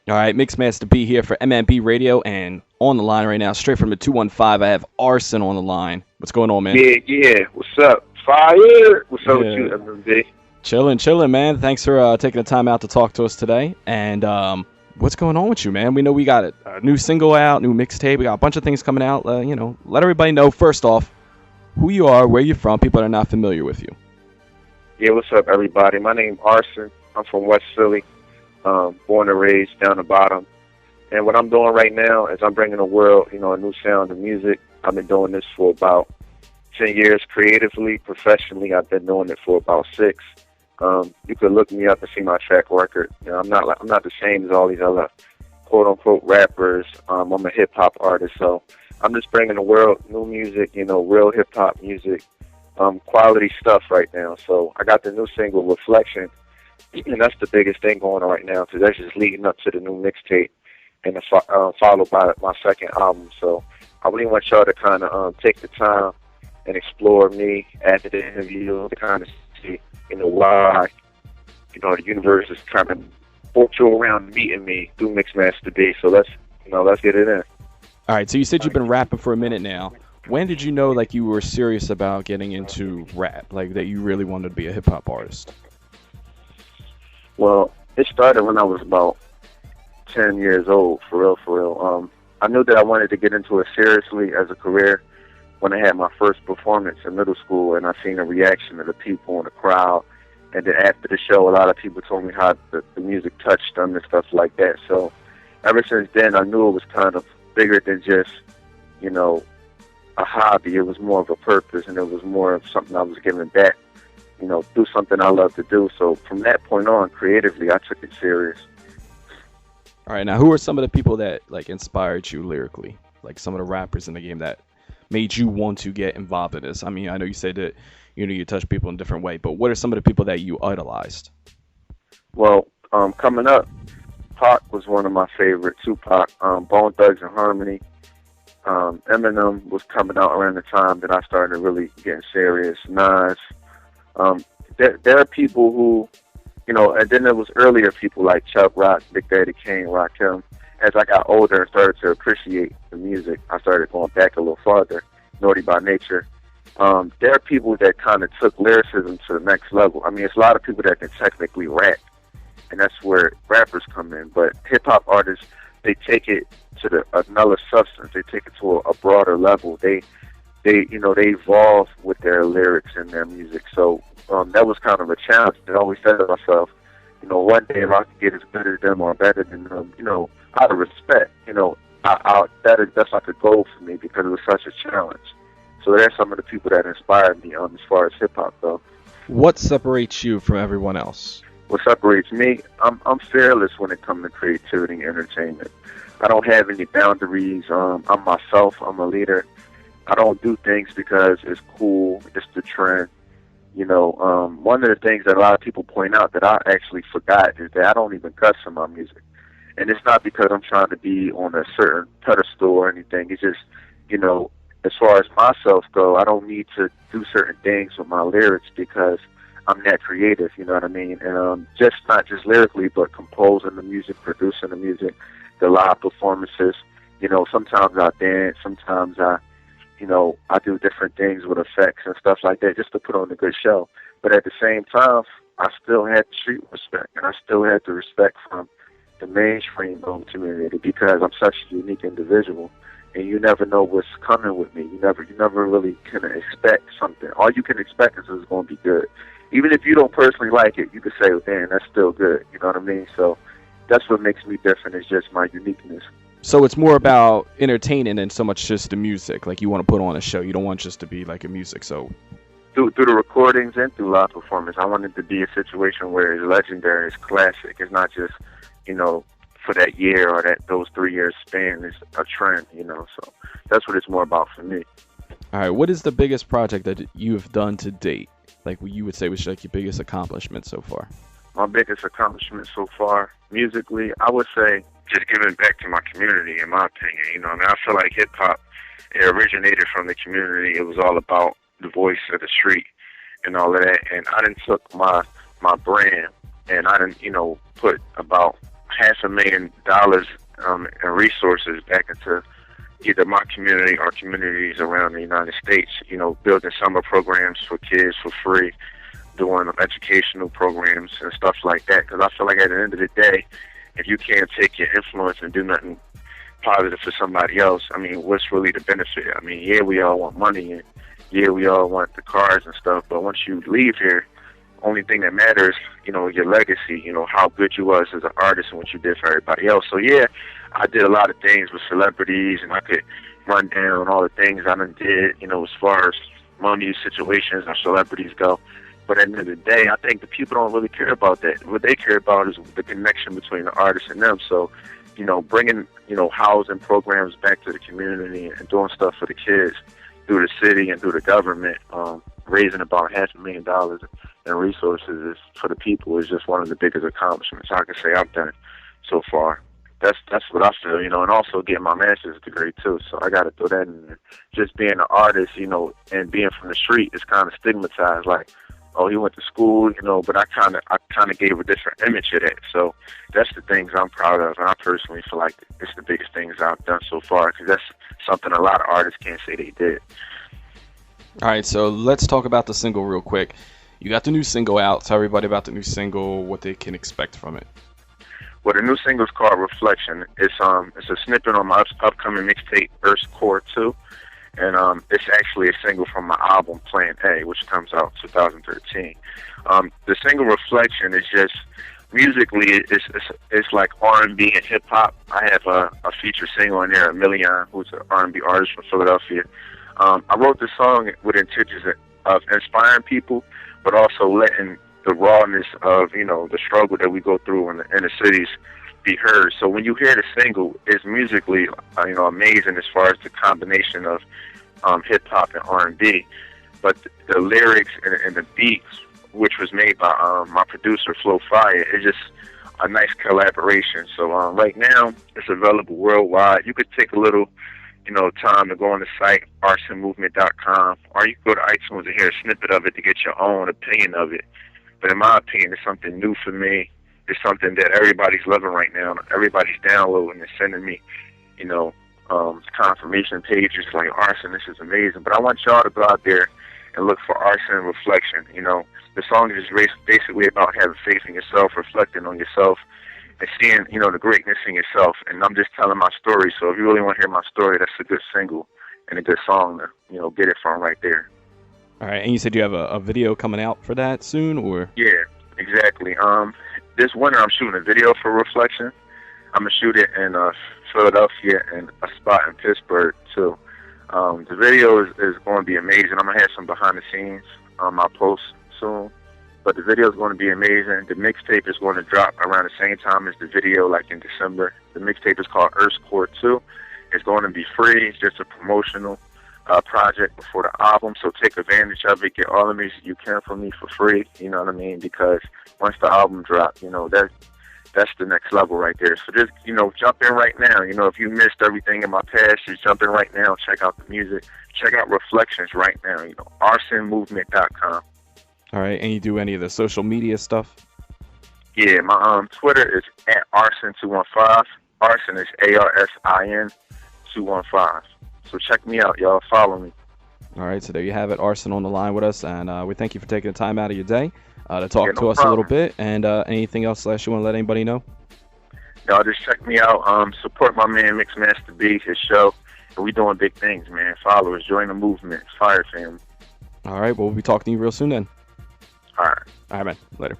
All right, Mix Master B here for MMB Radio, and on the line right now, straight from the 215, I have Arsin on the line. What's going on, man? Yeah. What's up? Fire. What's up with you, MMB? Chilling, man. Thanks for taking the time out to talk to us today. And what's going on with you, man? We know we got a new single out, new mixtape. We got a bunch of things coming out. Let everybody know, first off, who you are, where you're from, people that are not familiar with you. Yeah, what's up, everybody? My name's Arsin. I'm from West Philly. Born and raised down the bottom. And what I'm doing right now is I'm bringing the world, a new sound of music. I've been doing this for about 10 years creatively. Professionally, I've been doing it for about 6. You could look me up and see my track record. I'm not the same as all these other quote unquote rappers. I'm a hip hop artist, so I'm just bringing the world new music, real hip hop music, quality stuff right now. So I got the new single Reflection, and that's the biggest thing going on right now because that's just leading up to the new mixtape, and followed by my second album. So I really want y'all to kind of take the time and explore me after the interview to kind of see, why, the universe is kind of brought you around meeting me through Mixmaster B. So let's get it in. All right, so you said you've been rapping for a minute now. When did you know, you were serious about getting into rap, that you really wanted to be a hip-hop artist? Well, it started when I was about 10 years old, for real. I knew that I wanted to get into it seriously as a career when I had my first performance in middle school, and I seen the reaction of the people in the crowd. And then after the show, a lot of people told me how the music touched them and stuff like that. So ever since then, I knew it was kind of bigger than just, a hobby. It was more of a purpose, and it was more of something I was giving back, do something I love to do. So from that point on, creatively, I took it serious. All right, now who are some of the people that inspired you lyrically? Some of the rappers in the game that made you want to get involved in this? I mean, I know you said that you touch people in a different way, but what are some of the people that you idolized? Well, coming up, Pac was one of my favorite. Tupac, Bone Thugs and Harmony. Eminem was coming out around the time that I started really getting serious. Nas. There are people who, and then there was earlier people like Chuck Rock, Big Daddy Kane, Rakim. As I got older and started to appreciate the music, I started going back a little farther. Naughty by Nature. There are people that kind of took lyricism to the next level. I mean, it's a lot of people that can technically rap, and that's where rappers come in. But hip-hop artists, they take it to another substance. They take it to a broader level. They evolve with their lyrics and their music. So that was kind of a challenge. I always said to myself, one day if I could get as good as them or better than them, out of respect, that's like a goal for me because it was such a challenge. So there's some of the people that inspired me as far as hip hop though. What separates you from everyone else? What separates me? I'm fearless when it comes to creativity and entertainment. I don't have any boundaries. I'm myself. I'm a leader. I don't do things because it's cool. It's the trend. One of the things that a lot of people point out that I actually forgot is that I don't even cuss in my music. And it's not because I'm trying to be on a certain pedestal or anything. It's just, as far as myself go, I don't need to do certain things with my lyrics because I'm that creative, you know what I mean? And just not just lyrically, but composing the music, producing the music, the live performances. Sometimes I dance, sometimes I do different things with effects and stuff like that just to put on a good show. But at the same time, I still had the street respect, and I still had the respect from the mainstream community because I'm such a unique individual, and you never know what's coming with me. You never really can expect something. All you can expect is it's going to be good. Even if you don't personally like it, you can say, well, damn, that's still good. You know what I mean? So that's what makes me different, is just my uniqueness. So it's more about entertaining than so much just the music. You want to put on a show. You don't want just to be a music. So through the recordings and through live performance, I want it to be a situation where it's legendary, it's classic. It's not just, for that year or those 3 years span. It's a trend, So that's what it's more about for me. All right. What is the biggest project that you have done to date? What you would say was your biggest accomplishment so far? My biggest accomplishment so far, musically, I would say just giving back to my community, in my opinion. I feel like hip-hop, it originated from the community. It was all about the voice of the street and all of that. And I done took my brand and I done, put about $500,000 in resources back into either my community or communities around the United States. You know, building summer programs for kids for free, doing educational programs and stuff like that. Because I feel like at the end of the day, if you can't take your influence and do nothing positive for somebody else, I mean, what's really the benefit? I mean, yeah, we all want money, and yeah, we all want the cars and stuff, but once you leave here, only thing that matters, you know, your legacy, you know, how good you was as an artist and what you did for everybody else. So yeah, I did a lot of things with celebrities, and I could run down all the things I done did, you know, as far as money situations or celebrities go. But at the end of the day, I think the people don't really care about that. What they care about is the connection between the artist and them. So, you know, bringing, you know, housing programs back to the community and doing stuff for the kids through the city and through the government, raising about $500,000 in resources for the people is just one of the biggest accomplishments I can say I've done so far. That's what I feel, you know, and also getting my master's degree too. So I got to throw that in there. Just being an artist, you know, and being from the street is kind of stigmatized. Like, oh, he went to school, you know, but I kind of gave a different image of that. So that's the things I'm proud of, and I personally feel like it's the biggest things I've done so far, because that's something a lot of artists can't say they did. All right, so let's talk about the single real quick. You got the new single out. Tell everybody about the new single, what they can expect from it. Well, the new single is called Reflection. It's a snippet on my upcoming mixtape, Earth's Core 2. And it's actually a single from my album, Plan A, which comes out 2013. The single Reflection is just, musically, it's like R&B and hip-hop. I have a feature single in there, Million, who's an R&B artist from Philadelphia. I wrote this song with intentions of inspiring people, but also letting the rawness of, you know, the struggle that we go through in the cities be heard. So when you hear the single, it's musically, you know, amazing as far as the combination of hip hop and R&B, but the lyrics and the beats, which was made by my producer Flo Fire, is just a nice collaboration. So right now it's available worldwide. You could take a little, you know, time to go on the site arsinmovement.com, or you can go to iTunes and hear a snippet of it to get your own opinion of it. But in my opinion, it's something new for me. It's something that everybody's loving right now. Everybody's downloading and sending me, you know, confirmation pages like, Arsin, this is amazing. But I want y'all to go out there and look for Arsin Reflection. You know, the song is basically about having faith in yourself, reflecting on yourself, and seeing, you know, the greatness in yourself. And I'm just telling my story. So if you really want to hear my story, that's a good single and a good song to, you know, get it from right there. All right, and you said you have a video coming out for that soon, or? Yeah, exactly. This winter I'm shooting a video for Reflection. I'm gonna shoot it in Philadelphia and a spot in Pittsburgh too. The video is going to be amazing. I'm gonna have some behind the scenes on my post soon, but the video is going to be amazing. The mixtape is going to drop around the same time as the video, like in December. The mixtape is called Earth's Core 2. It's going to be free. It's just a promotional project before the album, so take advantage of it. Get all the music you can from me for free, you know what I mean? Because once the album drops, you know, that's the next level right there. So just, you know, jump in right now. You know, if you missed everything in my past, just jump in right now. Check out the music. Check out Reflections right now. You know, arsinmovement.com. All right, and you do any of the social media stuff? Yeah, my Twitter is at Arsin215. Arsin is ARSIN 215. So check me out, y'all. Follow me. All right, so there you have it. Arsin on the line with us, and we thank you for taking the time out of your day to talk to us a little bit. And anything else you want to let anybody know? Y'all just check me out. Support my man Mix Master B, his show. And we doing big things, man. Followers, join the movement. Fire family. All right, well, we'll be talking to you real soon then. All right. All right, man. Later.